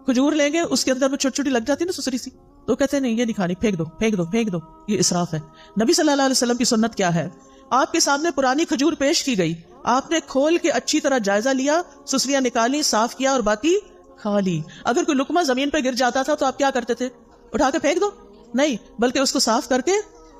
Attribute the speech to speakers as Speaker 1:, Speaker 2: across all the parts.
Speaker 1: کھجور لیں گے اس کے اندر میں چھوٹی چھوٹی لگ جاتی ہے نا سسری سی، تو کہتے ہیں نہیں یہ نہیں کھانی، پھینک دو پھینک دو پھینک دو، یہ اسراف ہے۔ نبی صلی اللہ علیہ وسلم کی سنت کیا ہے؟ آپ کے سامنے پرانی کھجور پیش کی گئی، آپ نے کھول کے اچھی طرح جائزہ لیا، سسریاں نکالی، صاف کیا اور باقی کھا لی۔ اگر کوئی لقمہ زمین پہ گر جاتا تھا تو آپ کیا کرتے تھے؟ اٹھا کے پھینک دو؟ نہیں، بلکہ اس کو صاف کر کے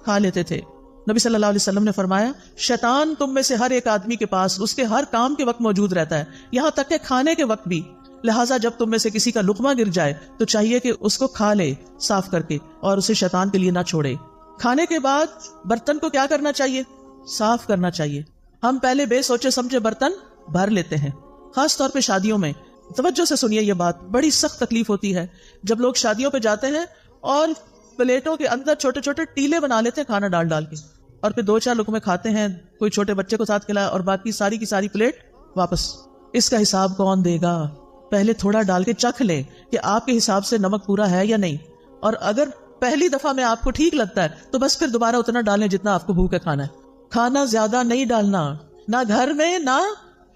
Speaker 1: کھا لیتے تھے۔ نبی صلی اللہ علیہ وسلم نے فرمایا شیطان تم میں سے ہر ایک آدمی کے پاس اس کے ہر کام کے وقت موجود رہتا ہے، یہاں تک کہ کھانے کے وقت بھی، لہٰذا جب تم میں سے کسی کا لقمہ گر جائے تو چاہیے کہ اس کو کھا لے صاف کر کے اور اسے شیطان کے لیے نہ چھوڑے۔ کھانے کے بعد برتن کو کیا کرنا چاہیے؟ صاف کرنا چاہیے۔ ہم پہلے بے سوچے سمجھے برتن بھر لیتے ہیں، خاص طور پہ شادیوں میں۔ توجہ سے سنیے، یہ بات بڑی سخت تکلیف ہوتی ہے جب لوگ شادیوں پہ جاتے ہیں اور پلیٹوں کے اندر چھوٹے چھوٹے ٹیلے بنا لیتے ہیں کھانا ڈال ڈال کے، اور پھر 2-4 لقمے کھاتے ہیں، کوئی چھوٹے بچے کو ساتھ کھلایا اور باقی ساری کی ساری پلیٹ واپس۔ اس کا حساب کون دے گا؟ پہلے تھوڑا ڈال کے چکھ لیں کہ آپ کے حساب سے نمک پورا ہے یا نہیں، اور اگر پہلی دفعہ میں آپ کو ٹھیک لگتا ہے تو بس پھر دوبارہ اتنا ڈالیں جتنا آپ کو بھوک ہے کھانا ہے۔ کھانا زیادہ نہیں ڈالنا، نہ گھر میں، نہ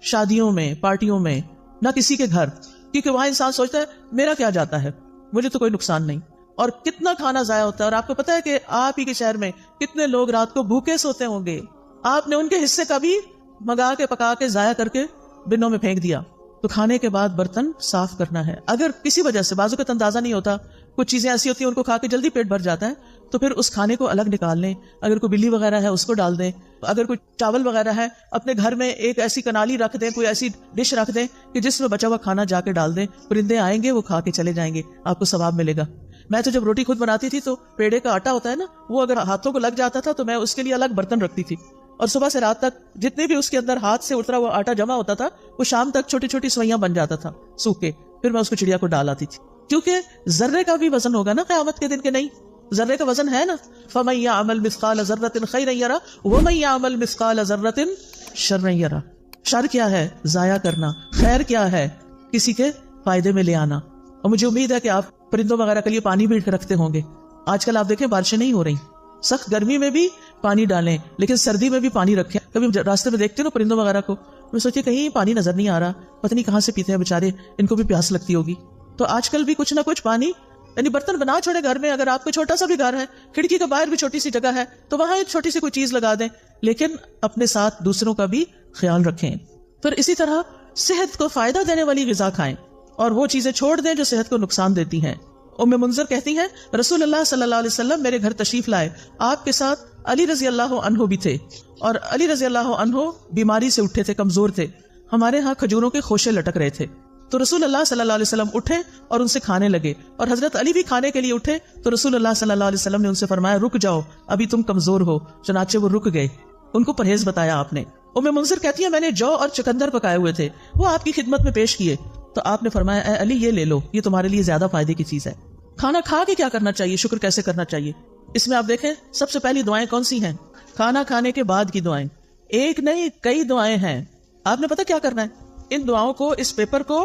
Speaker 1: شادیوں میں، پارٹیوں میں، نہ کسی کے گھر، کیونکہ وہاں انسان سوچتا ہے میرا کیا جاتا ہے، مجھے تو کوئی نقصان نہیں، اور کتنا کھانا ضائع ہوتا ہے۔ اور آپ کو پتا ہے کہ آپ ہی کے شہر میں کتنے لوگ رات کو بھوکے سوتے ہوں گے، آپ نے ان کے حصے کا بھی منگا کے پکا کے ضائع کر کے بنوں میں پھینک دیا۔ تو کھانے کے بعد برتن صاف کرنا ہے۔ اگر کسی وجہ سے بعض اوقات اندازہ نہیں ہوتا، کچھ چیزیں ایسی ہوتی ہیں ان کو کھا کے جلدی پیٹ بھر جاتا ہے، تو پھر اس کھانے کو الگ نکال لیں۔ اگر کوئی بلی وغیرہ ہے اس کو ڈال دیں، اگر کوئی چاول وغیرہ ہے اپنے گھر میں ایک ایسی کنالی رکھ دیں، کوئی ایسی ڈش رکھ دیں کہ جس میں بچا ہوا کھانا جا کے ڈال دیں، پرندے آئیں گے وہ کھا کے چلے جائیں گے، آپ کو ثواب ملے گا۔ میں تو جب روٹی خود بناتی تھی تو پیڑے کا آٹا ہوتا ہے نا، وہ اگر ہاتھوں کو لگ جاتا تھا تو میں اس کے لیے الگ برتن رکھتی تھی، اور صبح سے رات تک جتنے بھی اس کے اندر ہاتھ سے اترا ہوا آٹا جمع ہوتا تھا وہ شام تک چھوٹی چھوٹی سوئیاں بن جاتا تھا سوکھ کے، پھر میں اس کو چڑیا کو ڈال آتی تھی، کیونکہ ذرے کا بھی وزن ہوگا نا قیامت کے دن کے نہیں، ذرے کا وزن ہے نا۔ فَمَن يَعْمَلْ مِثْقَالَ ذَرَّةٍ خَيْرًا يَرَهُ وَمَن يَعْمَلْ مِثْقَالَ ذَرَّةٍ شَرًّا يَرَهُ۔ شر کیا ہے؟ ضائع کرنا۔ خیر کیا ہے؟ کسی کے فائدے میں لے آنا۔ اور مجھے امید ہے کہ آپ پرندوں وغیرہ کے لیے پانی بھی رکھتے ہوں گے۔ آج کل آپ دیکھیں بارشیں نہیں ہو رہی، سخت گرمی میں بھی پانی ڈالیں، لیکن سردی میں بھی پانی رکھیں۔ کبھی راستے میں دیکھتے ہو نا پرندوں وغیرہ کو، میں سوچے کہیں پانی نظر نہیں آ رہا، پتہ نہیں کہاں سے پیتے ہیں بےچارے، ان کو بھی پیاس لگتی ہوگی۔ تو آج کل بھی کچھ نہ کچھ پانی، یعنی برتن بنا چھوڑے گھر میں، اگر آپ کو چھوٹا سا بھی گھر ہے، کھڑکی کے باہر بھی چھوٹی سی جگہ ہے تو وہاں ایک چھوٹی سی کوئی چیز لگا دیں، لیکن اپنے ساتھ دوسروں کا بھی خیال رکھیں۔ پھر اسی طرح صحت کو فائدہ دینے والی غذا کھائیں اور وہ چیزیں چھوڑ دیں جو صحت کو نقصان دیتی ہیں۔ ام منذر کہتی ہیں رسول اللہ صلی اللہ علیہ وسلم میرے گھر تشریف لائے، آپ کے ساتھ علی رضی اللہ عنہ بھی تھے، اور علی رضی اللہ عنہ بیماری سے اٹھے تھے، کمزور تھے، ہمارے ہاں کھجوروں کے خوشے لٹک رہے تھے، تو رسول اللہ صلی اللہ علیہ وسلم اٹھے اور ان سے کھانے لگے، اور حضرت علی بھی کھانے کے لیے اٹھے تو رسول اللہ صلی اللہ علیہ وسلم نے ان سے فرمایا رک جاؤ، ابھی تم کمزور ہو، چنانچہ وہ رک گئے، ان کو پرہیز بتایا آپ نے۔ ام منذر کہتی ہے میں نے جو اور چکندر پکائے ہوئے تھے وہ آپ کی خدمت میں پیش کیے تو آپ نے فرمایا اے علی یہ لے لو، یہ تمہارے لیے زیادہ فائدے کی چیز ہے۔ کھانا کھا کے کیا کرنا چاہیے، شکر کیسے کرنا چاہیے، اس میں آپ دیکھیں سب سے پہلی دعائیں کون سی ہیں؟ کھانا کھانے کے بعد کی دعائیں، ایک نہیں کئی دعائیں ہیں۔ آپ نے پتہ کیا کرنا ہے؟ ان دعاؤں کو، اس پیپر کو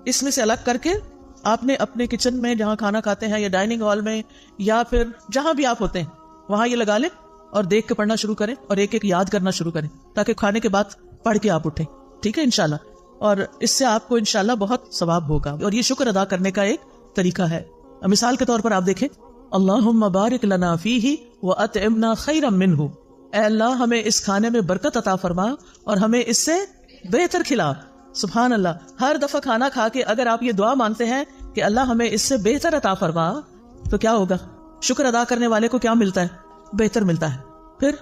Speaker 1: اس میں سے الگ کر کے آپ نے اپنے کچن میں جہاں کھانا کھاتے ہیں یا ڈائننگ ہال میں یا پھر جہاں بھی آپ ہوتے ہیں وہاں یہ لگا لیں اور دیکھ کے پڑھنا شروع کریں اور ایک ایک یاد کرنا شروع کریں تاکہ کھانے کے بعد پڑھ کے آپ اٹھیں، ٹھیک ہے انشاءاللہ، اور اس سے آپ کو انشاءاللہ بہت ثواب ہوگا، اور یہ شکر ادا کرنے کا ایک طریقہ ہے۔ مثال کے طور پر آپ دیکھیں اللہم بارک لنا فیہ واطعمنا خیرا منہ، اے اللہ ہمیں اس کھانے میں برکت عطا فرما اور ہمیں اس سے بہتر کھلا۔ سبحان اللہ، ہر دفعہ کھانا کھا کے اگر آپ یہ دعا مانتے ہیں کہ اللہ ہمیں اس سے بہتر عطا فرما تو کیا ہوگا؟ شکر ادا کرنے والے کو کیا ملتا ہے؟ بہتر ملتا ہے۔ پھر